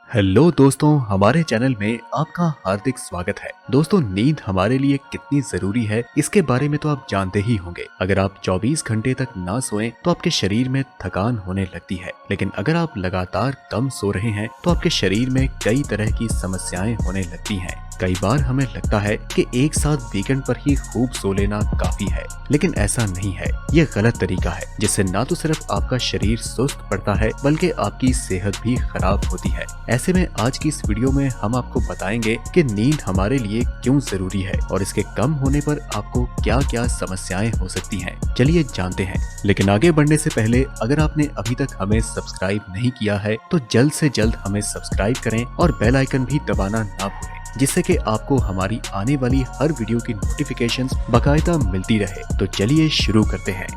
Hello दोस्तों, हमारे channel में आपका हार्दिक स्वागत है। दोस्तों, नींद हमारे लिए कितनी जरूरी है इसके बारे में तो आप जानते ही होंगे। अगर आप 24 घंटे तक ना सोएं तो आपके शरीर में थकान होने लगती है, लेकिन अगर आप लगातार कम सो रहे हैं तो आपके शरीर में कई तरह की समस्याएं होने लगती हैं। कई बार हमें लगता है कि एक साथ वीकेंड पर ही खूब सो लेना काफी है, लेकिन ऐसा नहीं है। ये गलत तरीका है जिससे ना तो सिर्फ आपका शरीर सुस्त पड़ता है बल्कि आपकी सेहत भी खराब होती है। ऐसे में आज की इस वीडियो में हम आपको बताएंगे कि नींद हमारे लिए क्यों जरूरी है और इसके कम होने पर आपको क्या क्या समस्याएं हो सकती हैं। चलिए जानते हैं। लेकिन आगे बढ़ने से पहले अगर आपने अभी तक हमें सब्सक्राइब नहीं किया है तो जल्द से जल्द हमें सब्सक्राइब करें और बेल आइकन भी दबाना ना भूलें, जिससे कि आपको हमारी आने वाली हर वीडियो की नोटिफिकेशंस बाकायदा मिलती रहे। तो चलिए शुरू करते हैं।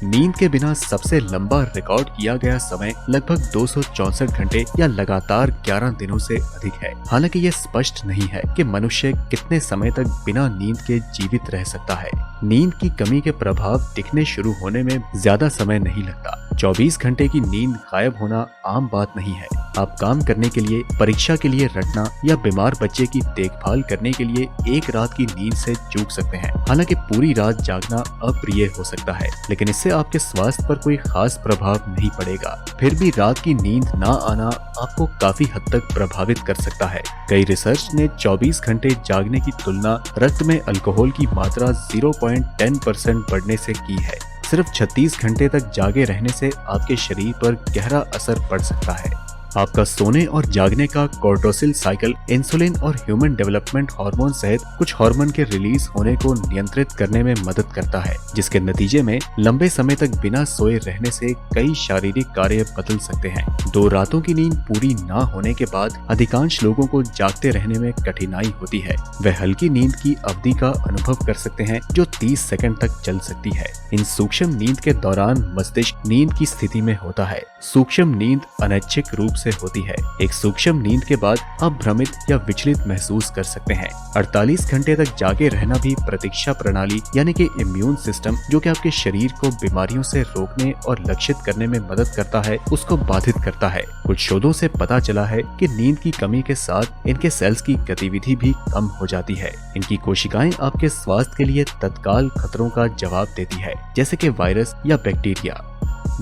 नींद के बिना सबसे लंबा रिकॉर्ड किया गया समय लगभग 264 घंटे या लगातार 11 दिनों से अधिक है। हालांकि यह स्पष्ट नहीं है कि मनुष्य कितने समय तक बिना नींद के जीवित रह सकता है। नींद की कमी के प्रभाव दिखने शुरू होने में ज्यादा समय नहीं लगता। 24 घंटे की नींद गायब होना आम बात नहीं है। आप काम करने के लिए, परीक्षा के लिए रटना या बीमार बच्चे की देखभाल करने के लिए एक रात की नींद से चूक सकते हैं। हालांकि पूरी रात जागना अप्रिय हो सकता है, लेकिन इससे आपके स्वास्थ्य पर कोई खास प्रभाव नहीं पड़ेगा। फिर भी रात की नींद ना आना आपको काफी हद तक प्रभावित कर सकता है। कई रिसर्च ने 24 घंटे जागने की तुलना रक्त में अल्कोहल की मात्रा 0.10% बढ़ने से की है। सिर्फ 36 घंटे तक जागे रहने से आपके शरीर पर गहरा असर पड़ सकता है। आपका सोने और जागने का कोर्टिसोल साइकिल इंसुलिन और ह्यूमन डेवलपमेंट हार्मोन सहित कुछ हार्मोन के रिलीज होने को नियंत्रित करने में मदद करता है, जिसके नतीजे में लंबे समय तक बिना सोए रहने से कई शारीरिक कार्य बदल सकते हैं। 2 रातों की नींद पूरी ना होने के बाद अधिकांश लोगों को जागते रहने में कठिनाई होती है। वे हल्की नींद की अवधि का अनुभव कर सकते हैं जो 30 सेकंड तक चल सकती है। इन सूक्ष्म नींद के दौरान मस्तिष्क नींद की स्थिति में होता है। सूक्ष्म नींद अनैच्छिक रूप से होती है। एक सूक्ष्म नींद के बाद आप भ्रमित या विचलित महसूस कर सकते हैं। 48 घंटे तक जागे रहना भी प्रतीक्षा प्रणाली यानी कि इम्यून सिस्टम, जो कि आपके शरीर को बीमारियों से रोकने और लक्षित करने में मदद करता है, उसको बाधित करता है। कुछ शोधों से पता चला है कि नींद की कमी के साथ इनके सेल्स की गतिविधि भी कम हो जाती है। इनकी कोशिकाएं आपके स्वास्थ्य के लिए तत्काल खतरों का जवाब देती है, जैसे कि वायरस या बैक्टीरिया।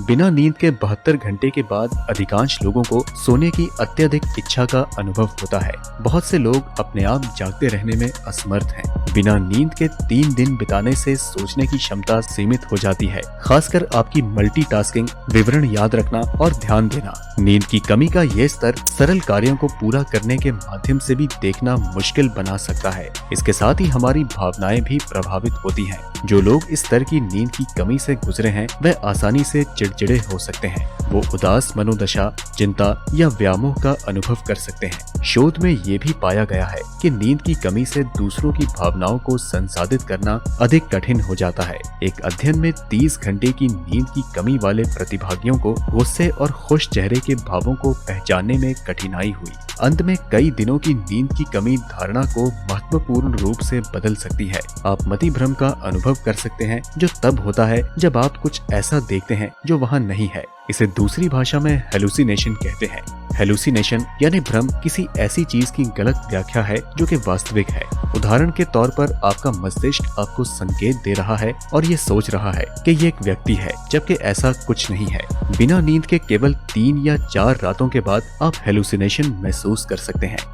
बिना नींद के 72 घंटे के बाद अधिकांश लोगों को सोने की अत्यधिक इच्छा का अनुभव होता है। बहुत से लोग अपने आप जागते रहने में असमर्थ हैं। बिना नींद के 3 दिन बिताने से सोचने की क्षमता सीमित हो जाती है, खासकर आपकी मल्टीटास्किंग, विवरण याद रखना और ध्यान देना। नींद की कमी का ये स्तर सरल कार्यों को पूरा करने के माध्यम से भी देखना मुश्किल बना सकता है। इसके साथ ही हमारी भावनाएं भी प्रभावित होती हैं। जो लोग इस स्तर की नींद की कमी से गुजरे हैं वह आसानी से चिड़चिड़े हो सकते हैं। वो उदास मनोदशा, चिंता या व्यामोह का अनुभव कर सकते हैं। शोध में ये भी पाया गया है कि नींद की कमी से दूसरों की भावनाओं को संसाधित करना अधिक कठिन हो जाता है। एक अध्ययन में 30 घंटे की नींद की कमी वाले प्रतिभागियों को गुस्से और खुश चेहरे के भावों को पहचानने में कठिनाई हुई। अंत में कई दिनों की नींद की कमी धारणा को महत्वपूर्ण रूप से बदल सकती है। आप मति भ्रम का अनुभव कर सकते हैं, जो तब होता है जब आप कुछ ऐसा देखते हैं जो वहाँ नहीं है। इसे दूसरी भाषा में हेलुसिनेशन कहते हैं। हेलुसिनेशन यानी भ्रम किसी ऐसी चीज की गलत व्याख्या है जो कि वास्तविक है। उदाहरण के तौर पर आपका मस्तिष्क आपको संकेत दे रहा है और ये सोच रहा है कि ये एक व्यक्ति है, जबकि ऐसा कुछ नहीं है। बिना नींद के केवल 3 या 4 रातों के बाद आप हेलुसिनेशन महसूस कर सकते हैं।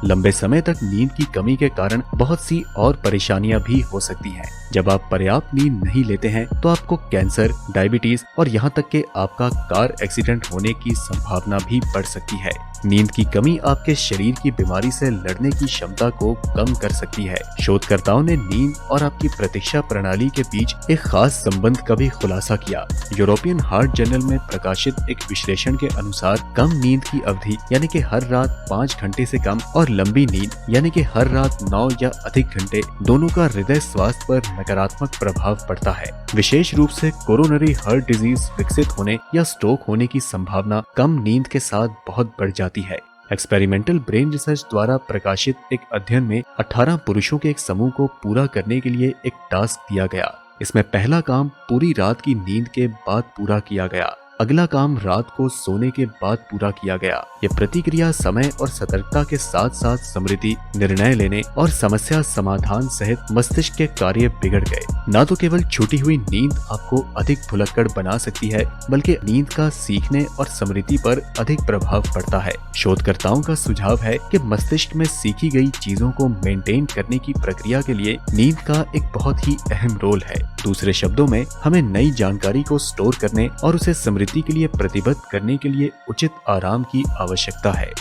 लंबे समय तक नींद की कमी के कारण बहुत सी और परेशानियां भी हो सकती हैं। जब आप पर्याप्त नींद नहीं लेते हैं तो आपको कैंसर, डायबिटीज और यहाँ तक कि आपका कार एक्सीडेंट होने की संभावना भी बढ़ सकती है। नींद की कमी आपके शरीर की बीमारी से लड़ने की क्षमता को कम कर सकती है। शोधकर्ताओं ने नींद और आपकी प्रतीक्षा प्रणाली के बीच एक खास संबंध का भी खुलासा किया। यूरोपियन हार्ट जर्नल में प्रकाशित एक विश्लेषण के अनुसार कम नींद की अवधि यानी कि हर रात 5 घंटे से कम और लंबी नींद यानी कि हर रात 9 या अधिक घंटे, दोनों का हृदय स्वास्थ्य पर नकारात्मक प्रभाव पड़ता है। विशेष रूप से कोरोनरी हार्ट डिजीज विकसित होने या स्ट्रोक होने की संभावना कम नींद के साथ बहुत बढ़ जाती है। एक्सपेरिमेंटल ब्रेन रिसर्च द्वारा प्रकाशित एक अध्ययन में 18 पुरुषों के एक समूह को पूरा करने के लिए एक टास्क दिया गया। इसमें पहला काम पूरी रात की नींद के बाद पूरा किया गया। अगला काम रात को सोने के बाद पूरा किया गया। ये प्रतिक्रिया समय और सतर्कता के साथ साथ स्मृति, निर्णय लेने और समस्या समाधान सहित मस्तिष्क के कार्य बिगड़ गए। न तो केवल छूटी हुई नींद आपको अधिक भुलक्कड़ बना सकती है, बल्कि नींद का सीखने और स्मृति पर अधिक प्रभाव पड़ता है। शोधकर्ताओं का सुझाव है कि मस्तिष्क में सीखी गई चीजों को मेंटेन करने की प्रक्रिया के लिए नींद का एक बहुत ही अहम रोल है। दूसरे शब्दों में, हमें नई जानकारी को स्टोर करने और उसे स्मृति के लिए प्रतिबद्ध करने के लिए उचित आराम की आवश्यकता है।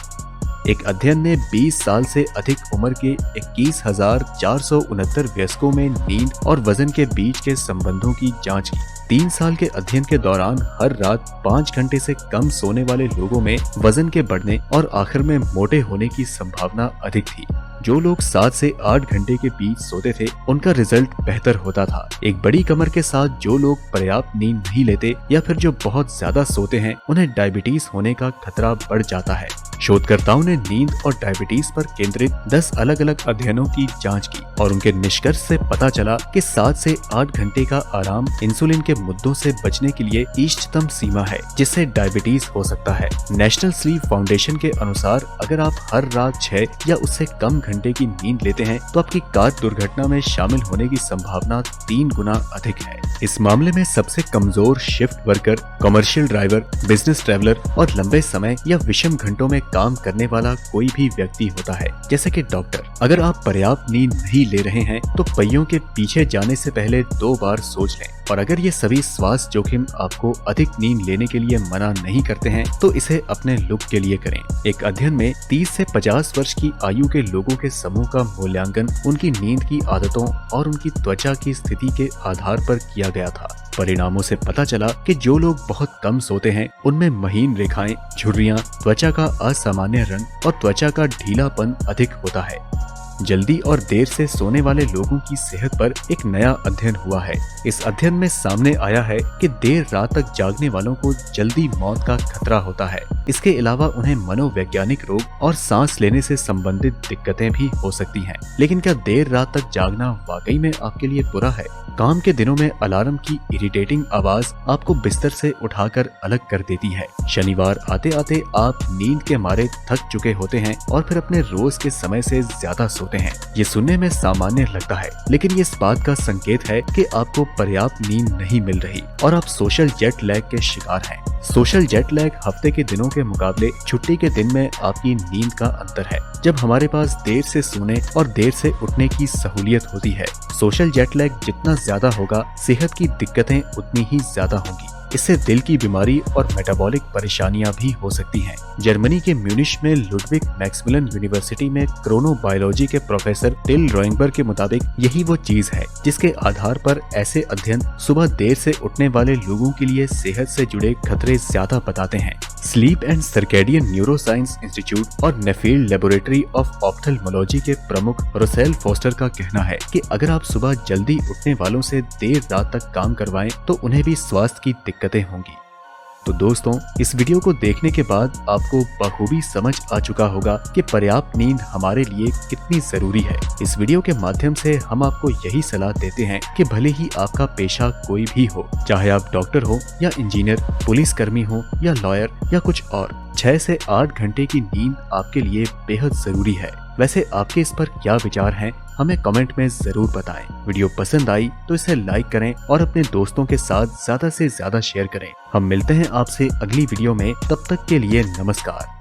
एक अध्ययन ने 20 साल से अधिक उम्र के 21,469 वयस्कों में नींद और वजन के बीच के संबंधों की जांच की। 3 साल के अध्ययन के दौरान हर रात 5 घंटे से कम सोने वाले लोगों में वजन के बढ़ने और आखिर में मोटे होने की संभावना अधिक थी। जो लोग 7 से 8 घंटे के बीच सोते थे, उनका रिजल्ट बेहतर होता था। एक बड़ी कमर के साथ जो लोग पर्याप्त नींद नहीं लेते या फिर जो बहुत ज्यादा सोते हैं, उन्हें डायबिटीज होने का खतरा बढ़ जाता है। शोधकर्ताओं ने नींद और डायबिटीज पर केंद्रित 10 अलग अलग अध्ययनों की जांच की और उनके निष्कर्ष से पता चला कि 7 से 8 घंटे का आराम इंसुलिन के मुद्दों से बचने के लिए इष्टतम सीमा है, जिससे डायबिटीज हो सकता है। नेशनल स्लीप फाउंडेशन के अनुसार अगर आप हर रात 6 या उससे कम घंटे की नींद लेते हैं, तो आपकी कार दुर्घटना में शामिल होने की संभावना 3 गुना अधिक है। इस मामले में सबसे कमजोर shift worker, commercial driver, business traveller और लंबे समय या विषम घंटों में काम करने वाला कोई भी व्यक्ति होता है, जैसे कि डॉक्टर। अगर आप पर्याप्त नींद नहीं ले रहे हैं, तो पहियों के पीछे जाने से पहले 2 बार सोच लें। और अगर ये सभी स्वास्थ्य जोखिम आपको अधिक नींद लेने के लिए मना नहीं करते हैं, तो इसे अपने लुक के लिए करें। एक अध्ययन में 30 से 50 वर्ष की आयु के लोगों के समूह का मूल्यांकन उनकी नींद की आदतों और उनकी त्वचा की स्थिति के आधार पर किया गया था। परिणामों से पता चला कि जो लोग बहुत कम सोते हैं, उनमें महीन रेखाएं, झुर्रियां, त्वचा का असामान्य रंग और त्वचा का ढीलापन अधिक होता है। जल्दी और देर से सोने वाले लोगों की सेहत पर एक नया अध्ययन हुआ है। इस अध्ययन में सामने आया है कि देर रात तक जागने वालों को जल्दी मौत का खतरा होता है। इसके अलावा उन्हें मनोवैज्ञानिक रोग और सांस लेने से संबंधित दिक्कतें भी हो सकती हैं। लेकिन क्या देर रात तक जागना वाकई में आपके लिए बुरा है? काम के दिनों में अलार्म की इरिटेटिंग आवाज आपको बिस्तर से उठाकर अलग कर देती है। शनिवार आते आते आप नींद के मारे थक चुके होते हैं और फिर अपने रोज के समय से ज्यादा सोते हैं। ये सुनने में सामान्य लगता है, लेकिन ये इस बात का संकेत है कि आपको पर्याप्त नींद नहीं मिल रही और आप सोशल जेट लैग के शिकार हैं। सोशल जेट लैग हफ्ते के दिनों के मुकाबले छुट्टी के दिन में आपकी नींद का अंतर है। जब हमारे पास देर से सोने और देर से उठने की सहूलियत होती है, सोशल जेट लैग जितना ज्यादा होगा, सेहत की दिक्कतें उतनी ही ज्यादा होंगी। इससे दिल की बीमारी और मेटाबॉलिक परेशानियां भी हो सकती हैं। जर्मनी के म्यूनिश में लुडविग मैक्समिलन यूनिवर्सिटी में क्रोनोबायोलॉजी के प्रोफेसर टिल रॉइंगबर्ग के मुताबिक यही वो चीज है जिसके आधार पर ऐसे अध्ययन सुबह देर से उठने वाले लोगों के लिए सेहत से जुड़े खतरे ज्यादा बताते हैं। Sleep and circadian neuroscience institute और नेफील्ड लेबोरेटरी ऑफ ऑप्थेल्मोलॉजी के प्रमुख रोसेल फोस्टर का कहना है कि अगर आप सुबह जल्दी उठने वालों से देर रात तक काम करवाएं, तो उन्हें भी स्वास्थ्य की दिक्कतें होंगी। तो दोस्तों, इस वीडियो को देखने के बाद आपको बखूबी समझ आ चुका होगा कि पर्याप्त नींद हमारे लिए कितनी जरूरी है। इस वीडियो के माध्यम से हम आपको यही सलाह देते हैं कि भले ही आपका पेशा कोई भी हो, चाहे आप डॉक्टर हो या इंजीनियर, पुलिस कर्मी हो या लॉयर या कुछ और, 6 से 8 घंटे की नींद आपके लिए बेहद जरूरी है। वैसे आपके इस पर क्या विचार हैं, हमें कमेंट में जरूर बताएं। वीडियो पसंद आई तो इसे लाइक करें और अपने दोस्तों के साथ ज्यादा से ज्यादा शेयर करें। हम मिलते हैं आपसे अगली वीडियो में, तब तक के लिए नमस्कार।